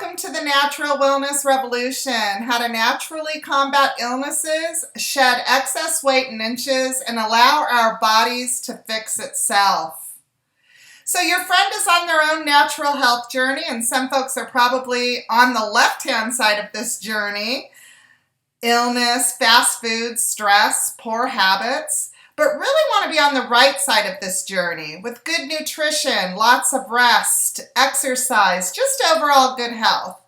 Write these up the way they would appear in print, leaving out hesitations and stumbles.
welcome to the Natural Wellness Revolution. How to naturally combat illnesses, shed excess weight in inches, and allow our bodies to fix itself. So your friend is on their own natural health journey, and some folks are probably on the left-hand side of this journey. Illness, fast food, stress, poor habits. But really want to be on the right side of this journey with good nutrition, lots of rest, exercise, just overall good health.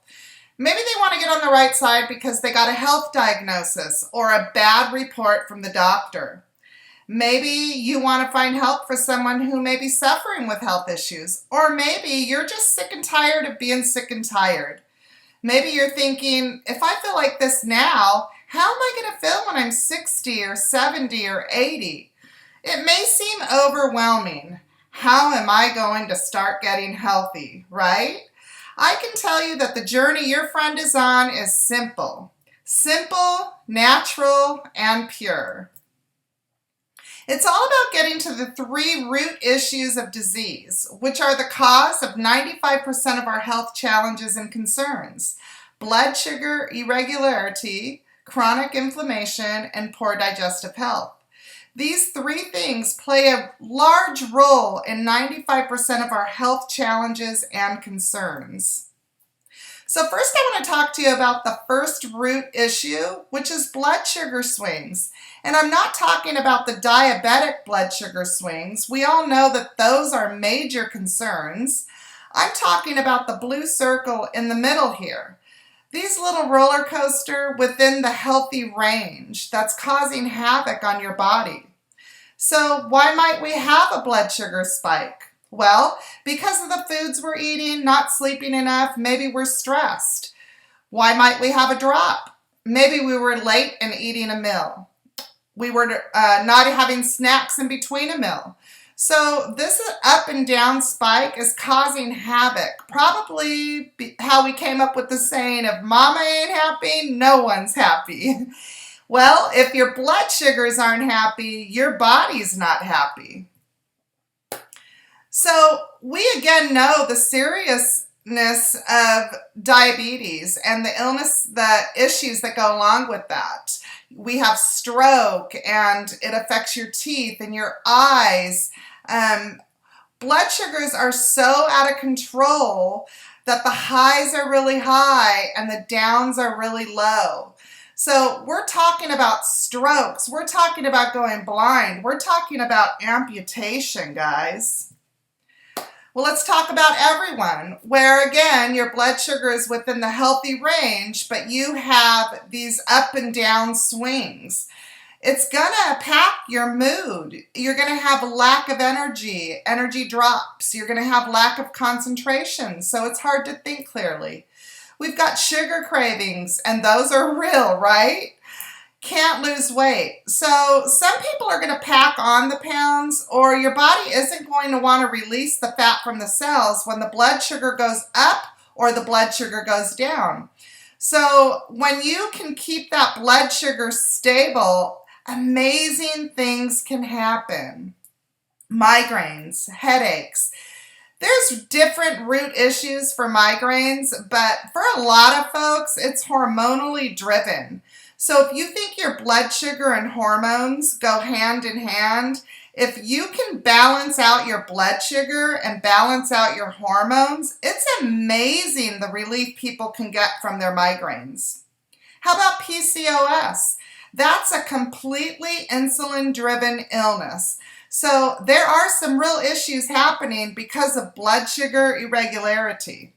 Maybe they want to get on the right side because they got a health diagnosis or a bad report from the doctor. Maybe you want to find help for someone who may be suffering with health issues, or maybe you're just sick and tired of being sick and tired. Maybe you're thinking, if I feel like this now, how am I going to feel when I'm 60 or 70 or 80? It may seem overwhelming. How am I going to start getting healthy, right? I can tell you that the journey your friend is on is simple. Simple, natural, and pure. It's all about getting to the 3 root issues of disease, which are the cause of 95% of our health challenges and concerns: blood sugar irregularity, chronic inflammation, and poor digestive health. These 3 things play a large role in 95% of our health challenges and concerns. So first I want to talk to you about the first root issue, which is blood sugar swings. And I'm not talking about the diabetic blood sugar swings. We all know that those are major concerns. I'm talking about the blue circle in the middle here. These little roller coaster within the healthy range that's causing havoc on your body. So why might we have a blood sugar spike? Well, because of the foods we're eating, not sleeping enough, maybe we're stressed. Why might we have a drop? Maybe we were late in eating a meal. We were not having snacks in between a meal. So this up and down spike is causing havoc. Probably how we came up with the saying, if mama ain't happy, no one's happy. Well, if your blood sugars aren't happy, your body's not happy. So we again know the seriousness of diabetes and the illness, the issues that go along with that. We have stroke, and it affects your teeth and your eyes. Blood sugars are so out of control that the highs are really high and the downs are really low. So we're talking about strokes. We're talking about going blind. We're talking about amputation, guys. Well, let's talk about everyone, where again, your blood sugar is within the healthy range, but you have these up and down swings. It's gonna impact your mood. You're gonna have a lack of energy, energy drops. You're gonna have lack of concentration, so it's hard to think clearly. We've got sugar cravings, and those are real, right? Can't lose weight. So some people are going to pack on the pounds, or your body isn't going to want to release the fat from the cells when the blood sugar goes up or the blood sugar goes down. So when you can keep that blood sugar stable, amazing things can happen. Migraines, headaches. There's different root issues for migraines, but for a lot of folks, it's hormonally driven. So if you think your blood sugar and hormones go hand in hand, if you can balance out your blood sugar and balance out your hormones, it's amazing the relief people can get from their migraines. How about PCOS? That's a completely insulin-driven illness. So there are some real issues happening because of blood sugar irregularity.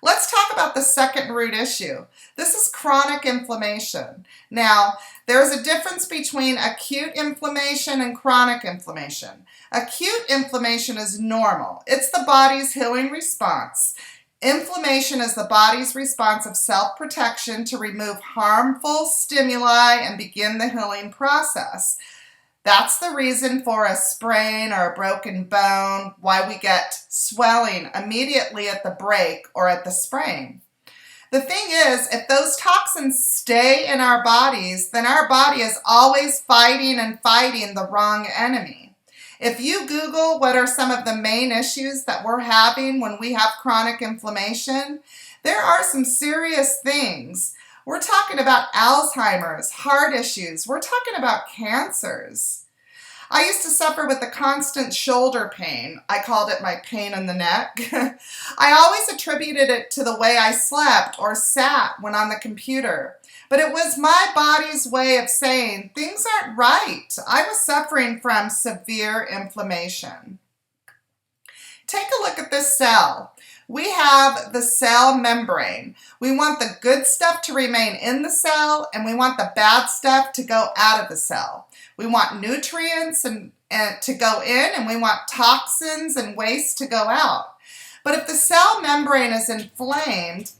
Let's talk about the second root issue. This is chronic inflammation. Now, there's a difference between acute inflammation and chronic inflammation. Acute inflammation is normal. It's the body's healing response. Inflammation is the body's response of self-protection to remove harmful stimuli and begin the healing process. That's the reason for a sprain or a broken bone, why we get swelling immediately at the break or at the sprain. The thing is, if those toxins stay in our bodies, then our body is always fighting and fighting the wrong enemy. If you Google what are some of the main issues that we're having when we have chronic inflammation, there are some serious things. We're talking about Alzheimer's, heart issues. We're talking about cancers. I used to suffer with a constant shoulder pain. I called it my pain in the neck. I always attributed it to the way I slept or sat when on the computer. But it was my body's way of saying things aren't right. I was suffering from severe inflammation. Take a look at this cell. We have the cell membrane. We want the good stuff to remain in the cell, and we want the bad stuff to go out of the cell. We want nutrients and to go in, and we want toxins and waste to go out. But if the cell membrane is inflamed,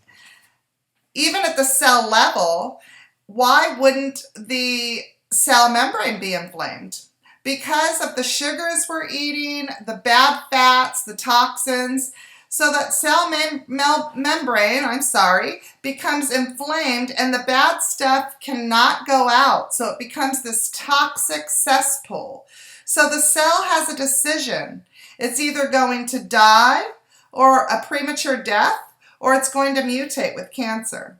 even at the cell level, why wouldn't the cell membrane be inflamed? Because of the sugars we're eating, the bad fats, the toxins. So that cell membrane, becomes inflamed, and the bad stuff cannot go out. So it becomes this toxic cesspool. So the cell has a decision. It's either going to die or a premature death, or it's going to mutate with cancer.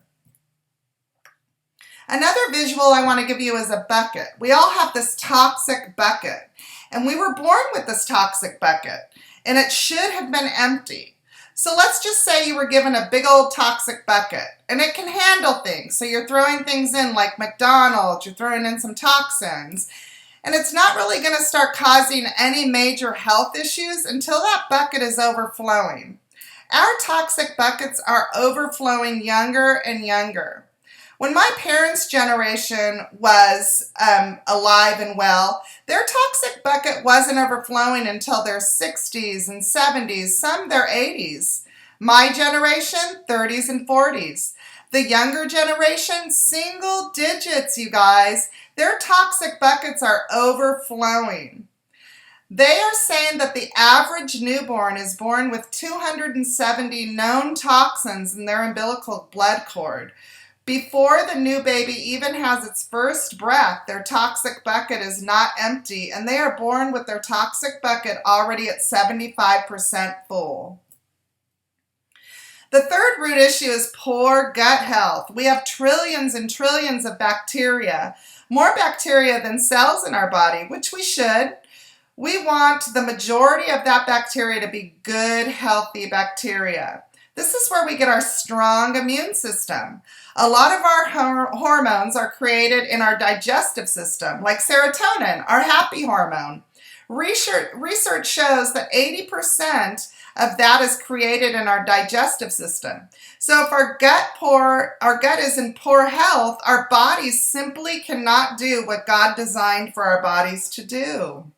Another visual I want to give you is a bucket. We all have this toxic bucket, and we were born with this toxic bucket, and it should have been empty. So let's just say you were given a big old toxic bucket, and it can handle things. So you're throwing things in like McDonald's, you're throwing in some toxins, and it's not really going to start causing any major health issues until that bucket is overflowing. Our toxic buckets are overflowing younger and younger. When my parents' generation was alive and well, their toxic bucket wasn't overflowing until their 60s and 70s, some their 80s. My generation, 30s and 40s. The younger generation, single digits, you guys. Their toxic buckets are overflowing. They are saying that the average newborn is born with 270 known toxins in their umbilical blood cord. Before the new baby even has its first breath, their toxic bucket is not empty, and they are born with their toxic bucket already at 75% full. The third root issue is poor gut health. We have trillions and trillions of bacteria, more bacteria than cells in our body, which we should. We want the majority of that bacteria to be good, healthy bacteria. This is where we get our strong immune system. A lot of our hormones are created in our digestive system, like serotonin, our happy hormone. Research shows that 80% of that is created in our digestive system. So if our gut is in poor health, our bodies simply cannot do what God designed for our bodies to do.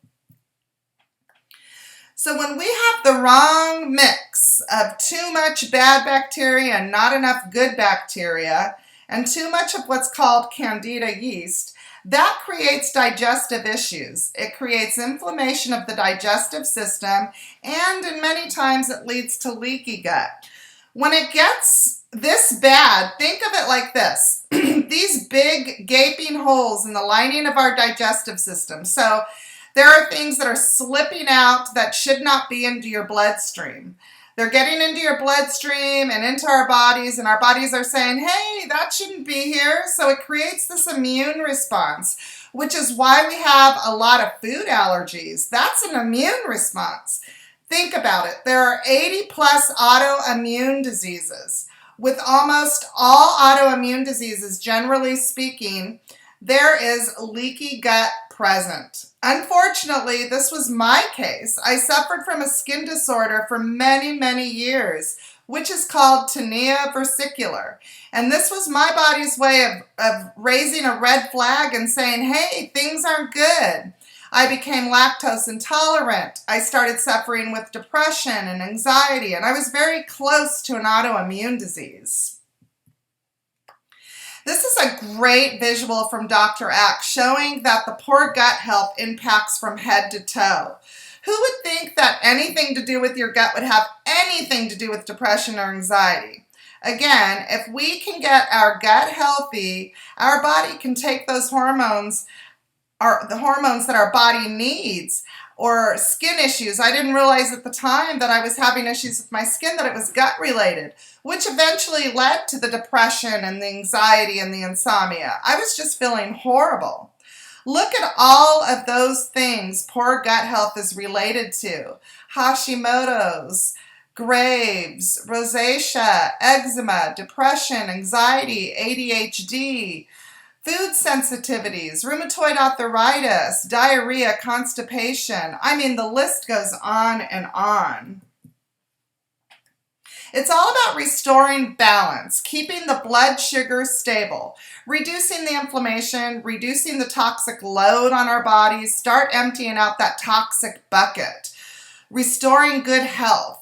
So when we have the wrong mix of too much bad bacteria and not enough good bacteria, and too much of what's called Candida yeast, that creates digestive issues. It creates inflammation of the digestive system, and in many times it leads to leaky gut. When it gets this bad, think of it like this. These big gaping holes in the lining of our digestive system. So there are things that are slipping out that should not be into your bloodstream. They're getting into your bloodstream and into our bodies, and our bodies are saying, hey, that shouldn't be here. So it creates this immune response, which is why we have a lot of food allergies. That's an immune response. Think about it. There are 80 plus autoimmune diseases. With almost all autoimmune diseases, generally speaking, there is leaky gut present. Unfortunately, this was my case. I suffered from a skin disorder for many, many years, which is called tinea versicolor. And this was my body's way of raising a red flag and saying, hey, things aren't good. I became lactose intolerant. I started suffering with depression and anxiety, and I was very close to an autoimmune disease. This is a great visual from Dr. Axe showing that the poor gut health impacts from head to toe. Who would think that anything to do with your gut would have anything to do with depression or anxiety? Again, if we can get our gut healthy, our body can take those hormones the hormones that our body needs, or skin issues. I didn't realize at the time that I was having issues with my skin, that it was gut related, which eventually led to the depression and the anxiety and the insomnia. I was just feeling horrible. Look at all of those things poor gut health is related to. Hashimoto's, Graves, rosacea, eczema, depression, anxiety, ADHD, food sensitivities, rheumatoid arthritis, diarrhea, constipation. I mean, the list goes on and on. It's all about restoring balance, keeping the blood sugar stable, reducing the inflammation, reducing the toxic load on our bodies, start emptying out that toxic bucket, restoring good health.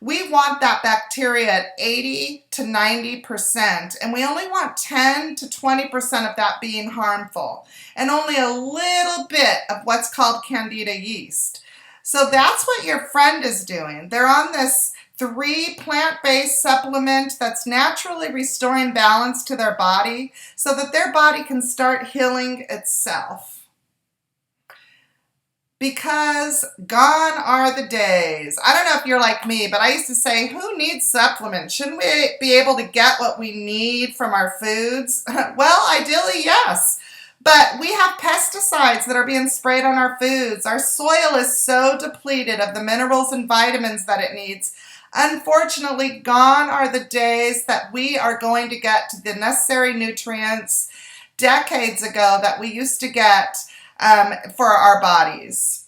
We want that bacteria at 80 to 90%, and we only want 10 to 20% of that being harmful, and only a little bit of what's called Candida yeast. So that's what your friend is doing. They're on this 3 plant-based supplement that's naturally restoring balance to their body so that their body can start healing itself. Because gone are the days. I don't know if you're like me, but I used to say, who needs supplements? Shouldn't we be able to get what we need from our foods? Well, ideally, yes. But we have pesticides that are being sprayed on our foods. Our soil is so depleted of the minerals and vitamins that it needs. Unfortunately, gone are the days that we are going to get the necessary nutrients decades ago that we used to get for our bodies.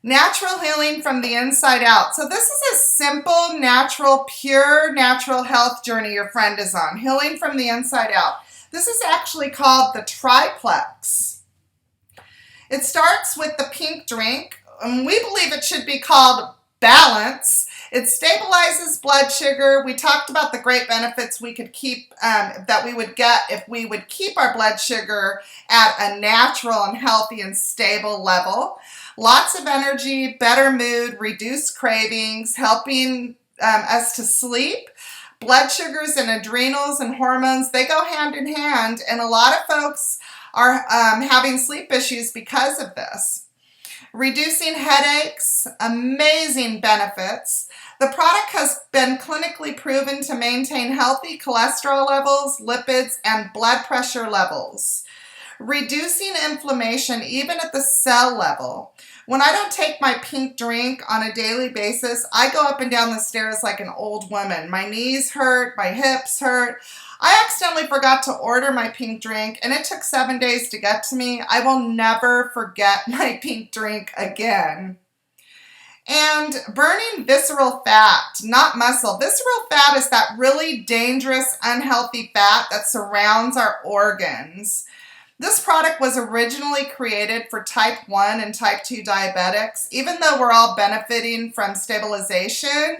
Natural healing from the inside out. So this is a simple, natural, pure natural health journey your friend is on. Healing from the inside out. This is actually called the triplex. It starts with the pink drink, and we believe it should be called balance. It stabilizes blood sugar. We talked about the great benefits we could keep, that we would get if we would keep our blood sugar at a natural and healthy and stable level. Lots of energy, better mood, reduced cravings, helping us to sleep. Blood sugars and adrenals and hormones, they go hand in hand, and a lot of folks are having sleep issues because of this. Reducing headaches, amazing benefits. The product has been clinically proven to maintain healthy cholesterol levels, lipids, and blood pressure levels. Reducing inflammation even at the cell level. When I don't take my pink drink on a daily basis, I go up and down the stairs like an old woman. My knees hurt, my hips hurt. I accidentally forgot to order my pink drink, and it took 7 days to get to me. I will never forget my pink drink again. And burning visceral fat, not muscle. Visceral fat is that really dangerous, unhealthy fat that surrounds our organs. This product was originally created for type 1 and type 2 diabetics, even though we're all benefiting from stabilization.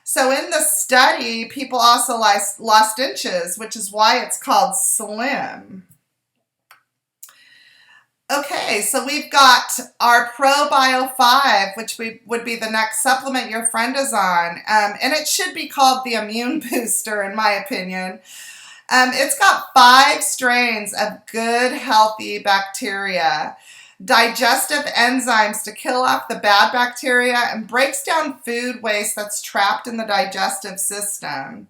So in the study, people also lost inches, which is why it's called slim. Okay, so we've got our ProBio 5, which would be the next supplement your friend is on. And it should be called the Immune Booster, in my opinion. It's got 5 strains of good, healthy bacteria, digestive enzymes to kill off the bad bacteria, and breaks down food waste that's trapped in the digestive system,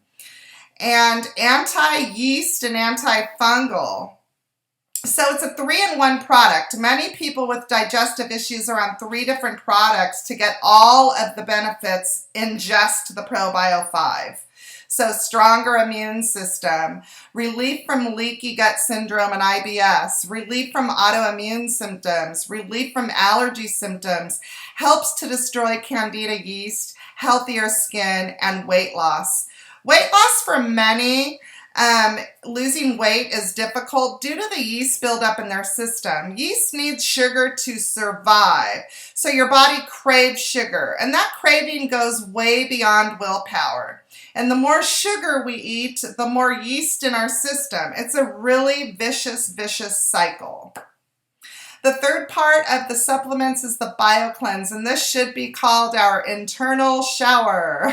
and anti-yeast and antifungal. So it's a 3-in-1 product. Many people with digestive issues are on 3 different products to get all of the benefits in just the ProBio 5. So stronger immune system, relief from leaky gut syndrome and IBS, relief from autoimmune symptoms, relief from allergy symptoms, helps to destroy Candida yeast, healthier skin, and weight loss. Weight loss for many, losing weight is difficult due to the yeast buildup in their system. Yeast needs sugar to survive, so your body craves sugar, and that craving goes way beyond willpower. And the more sugar we eat, the more yeast in our system. It's a really vicious cycle. The third part of the supplements is the BioCleanse, and this should be called our internal shower.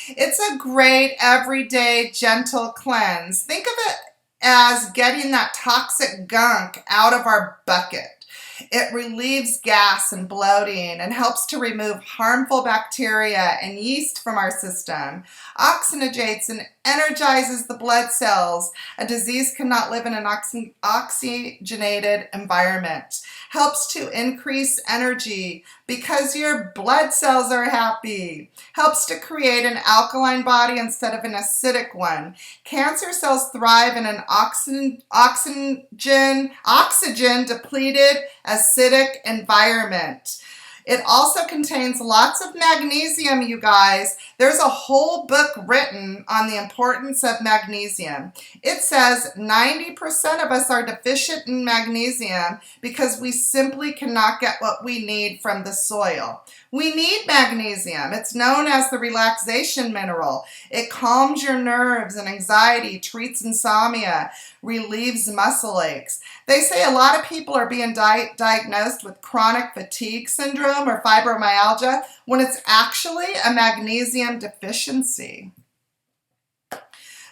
It's a great, everyday, gentle cleanse. Think of it as getting that toxic gunk out of our bucket. It relieves gas and bloating and helps to remove harmful bacteria and yeast from our system, oxygenates and energizes the blood cells. A disease cannot live in an oxygenated environment. Helps to increase energy because your blood cells are happy. Helps to create an alkaline body instead of an acidic one. Cancer cells thrive in an oxygen depleted acidic environment. It also contains lots of magnesium, you guys. There's a whole book written on the importance of magnesium. It says 90% of us are deficient in magnesium because we simply cannot get what we need from the soil. We need magnesium. It's known as the relaxation mineral. It calms your nerves and anxiety, treats insomnia, relieves muscle aches. They say a lot of people are being diagnosed with chronic fatigue syndrome or fibromyalgia when it's actually a magnesium deficiency.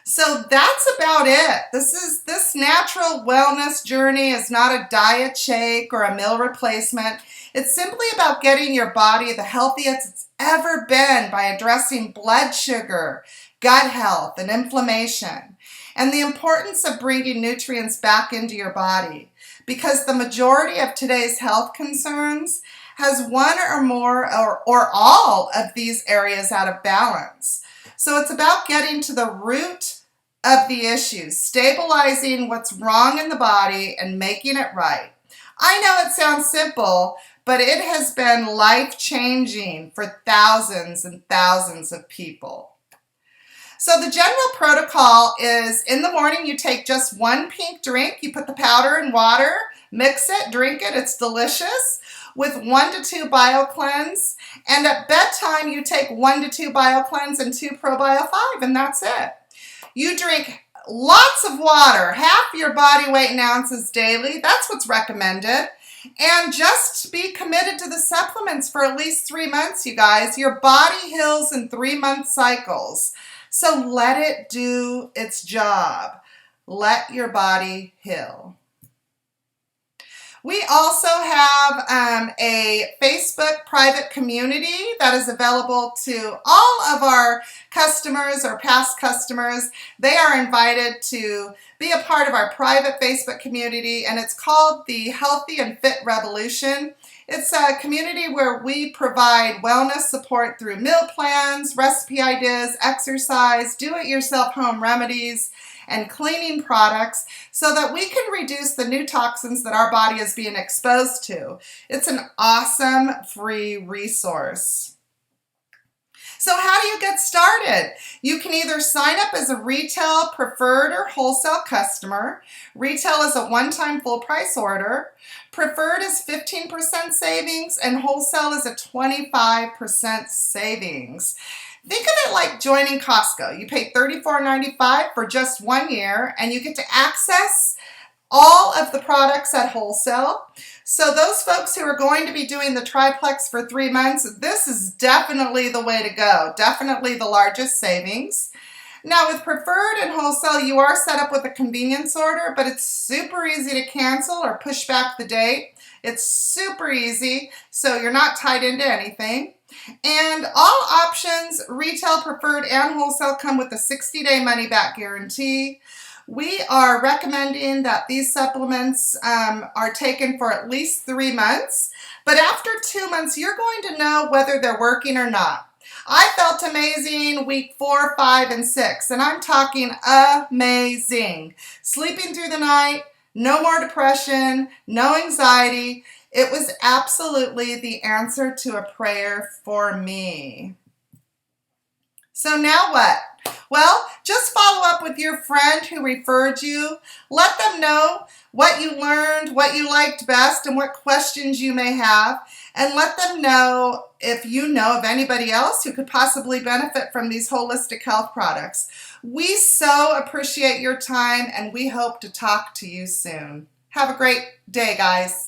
So that's about it. This natural wellness journey is not a diet shake or a meal replacement. It's simply about getting your body the healthiest it's ever been by addressing blood sugar, gut health, and inflammation, and the importance of bringing nutrients back into your body, because the majority of today's health concerns has one or more or all of these areas out of balance. So it's about getting to the root of the issues, stabilizing what's wrong in the body and making it right. I know it sounds simple, but it has been life-changing for thousands and thousands of people. So the general protocol is in the morning you take just one pink drink, you put the powder in water, mix it, drink it, it's delicious, with 1 to 2 BioCleanse, and at bedtime you take 1 to 2 BioCleanse and 2 ProBio5, and that's it. You drink lots of water, half your body weight in ounces daily, that's what's recommended. And just be committed to the supplements for at least 3 months, you guys. Your body heals in 3-month cycles. So let it do its job. Let your body heal. We also have a Facebook private community that is available to all of our customers or past customers. They are invited to be a part of our private Facebook community, and it's called the Healthy and Fit Revolution. It's a community where we provide wellness support through meal plans, recipe ideas, exercise, do-it-yourself home remedies, and cleaning products so that we can reduce the new toxins that our body is being exposed to. It's an awesome free resource. So how do you get started? You can either sign up as a retail, preferred, or wholesale customer. Retail is a one-time full price order. Preferred is 15% savings, and wholesale is a 25% savings. Think of it like joining Costco. You pay $34.95 for just 1 year, and you get to access all of the products at wholesale. So those folks who are going to be doing the triplex for 3 months, this is definitely the way to go. Definitely the largest savings. Now with preferred and wholesale, you are set up with a convenience order, but it's super easy to cancel or push back the date. It's super easy, so you're not tied into anything. And all options, retail, preferred, and wholesale, come with a 60-day money-back guarantee. We are recommending that these supplements are taken for at least 3 months, but after 2 months, you're going to know whether they're working or not. I felt amazing week 4, 5, and 6, and I'm talking amazing. Sleeping through the night, no more depression, no anxiety. It was absolutely the answer to a prayer for me. So now what? Well, just follow up with your friend who referred you. Let them know what you learned, what you liked best, and what questions you may have. And let them know if you know of anybody else who could possibly benefit from these holistic health products. We so appreciate your time, and we hope to talk to you soon. Have a great day, guys.